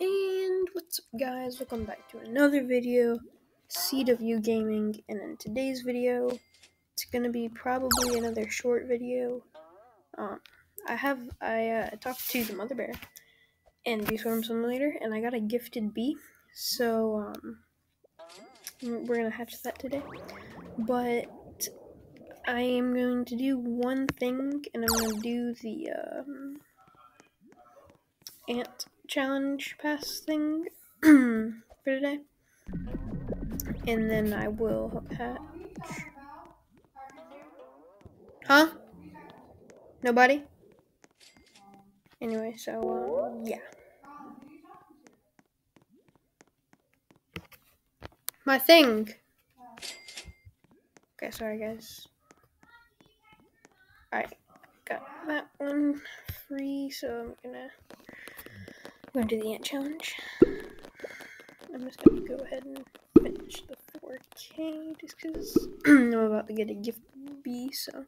And what's up guys, welcome back to another video, CW Gaming, and in today's video, it's gonna be probably another short video. I talked to the mother bear in Bee Swarm Simulator, and I got a gifted bee, so we're gonna hatch that today. But I am going to do one thing, and I'm gonna do the ant challenge pass thing for today, and then I will hatch. Huh? Nobody? Anyway, so yeah. My thing. Okay, sorry guys. Alright, got that one free, so I'm gonna do the ant challenge. I'm just gonna go ahead and finish the 4K just because I'm about to get a gift bee, so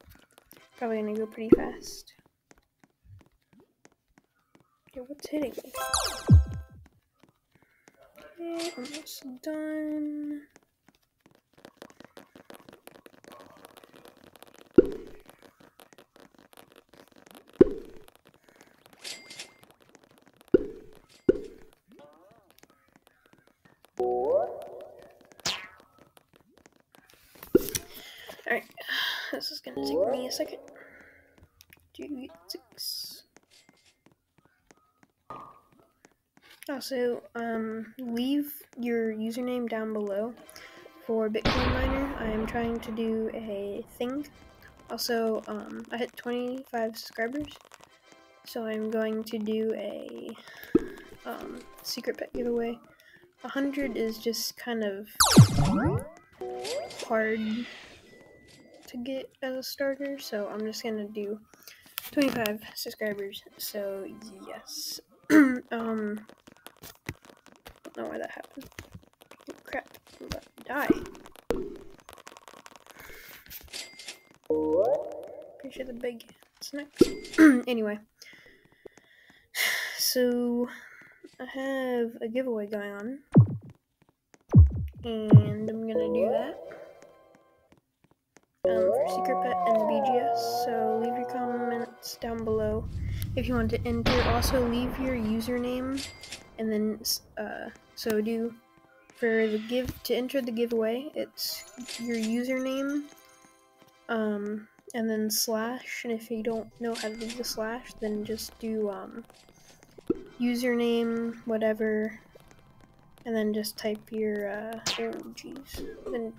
probably gonna go pretty fast. Okay, what's hitting me? Okay, almost done. Alright, this is gonna take me a second to get 6. Also, leave your username down below for Bitcoin Miner. I am trying to do a thing. Also, I hit 25 subscribers, so I'm going to do a secret pet giveaway. 100 is just kind of hard to get as a starter, so I'm just gonna do 25 subscribers. So yes. Don't know why that happened. Oh, crap, I'm about to die. Pretty sure the big is next. Anyway, so I have a giveaway going on, and I'm gonna do that for Secret Pet and BGS. So leave your comments down below if you want to enter. Also leave your username, and then so do for the to enter the giveaway, it's your username and then slash, and if you don't know how to do the slash, then just do username whatever, and then just type your oh jeez, then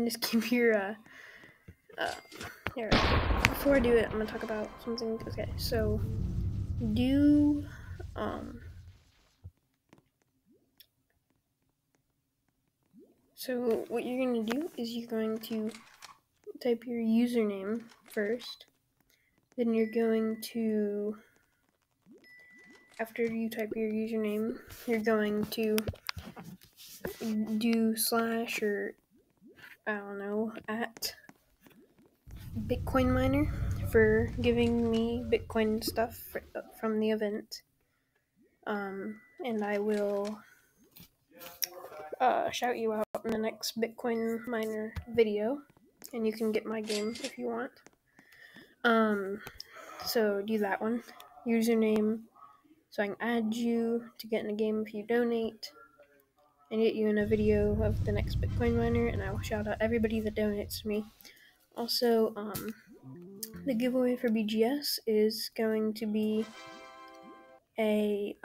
just keep your here. Before I do it, I'm gonna talk about something. Okay, so do so what you're gonna do is you're going to type your username first. Then you're going to, after you type your username, you're going to do slash or I don't know, at Bitcoin Miner for giving me Bitcoin stuff from the event. And I will shout you out in the next Bitcoin Miner video, and you can get my game if you want. So do that one, username, so I can add you to get in a game if you donate, and get you in a video of the next Bitcoin Miner, and I will shout out everybody that donates to me. Also, the giveaway for BGS is going to be a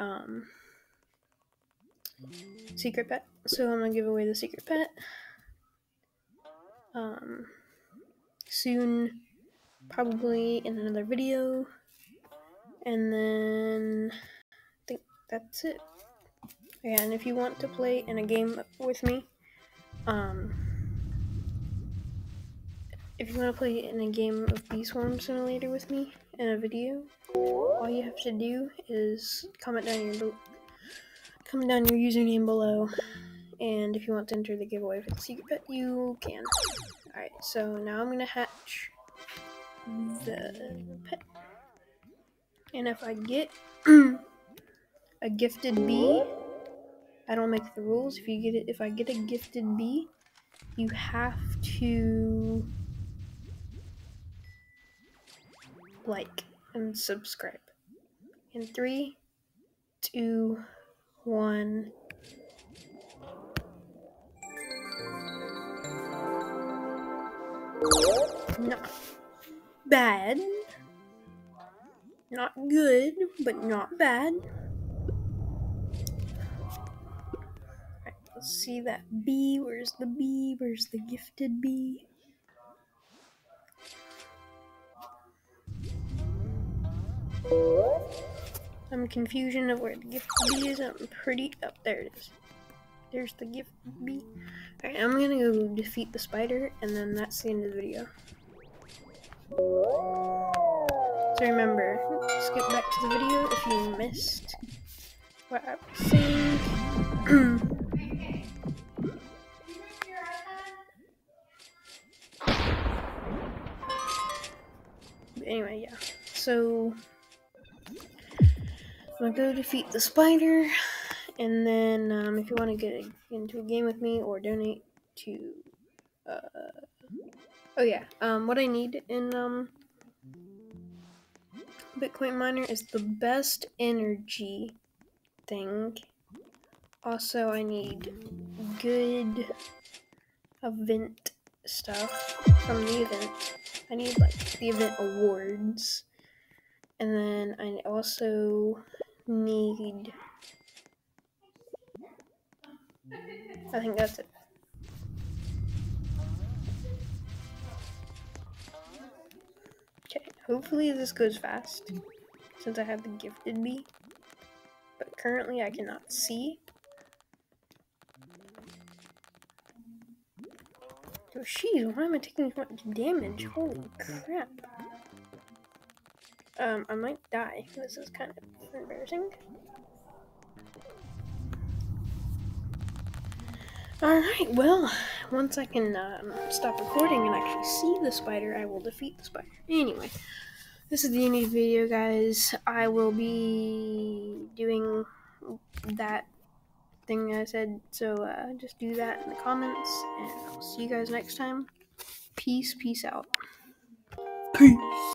secret pet. So I'm gonna give away the secret pet soon, probably in another video, and then I think that's it. Yeah, and if you want to play in a game with me, if you want to play in a game of Bee Swarm Simulator with me in a video, all you have to do is comment down your username below, and if you want to enter the giveaway for the secret pet, you can. Alright, so now I'm gonna hatch the pet. And if I get a gifted bee, I don't make the rules. If I get a gifted bee, you have to like and subscribe. In 3, 2, 1. Not bad. Not good, but not bad. Alright, let's see that bee. Where's the bee? Where's the gifted bee? I'm confusion of where the gifted bee is. I'm pretty up there. It is. There's the gifted bee. Alright, I'm gonna go defeat the spider, and then that's the end of the video. So remember, skip back to the video if you missed what I was saying. But anyway, yeah. So I'm gonna go defeat the spider, and then if you want to get into a game with me or donate to, oh yeah, what I need in Bitcoin miner is the best energy thing. Also, I need good event stuff from the event. I need like the event awards, and then I also need, I think that's it. Okay, hopefully this goes fast since I have the gifted bee, but currently I cannot see. Oh jeez, why am I taking so much damage? Holy crap. I might die. This is kind of embarrassing. Alright, well, once I can stop recording and actually see the spider, I will defeat the spider. Anyway, this is the end of the video, guys. I will be doing that thing I said, so just do that in the comments, and I'll see you guys next time. Peace out. Peace.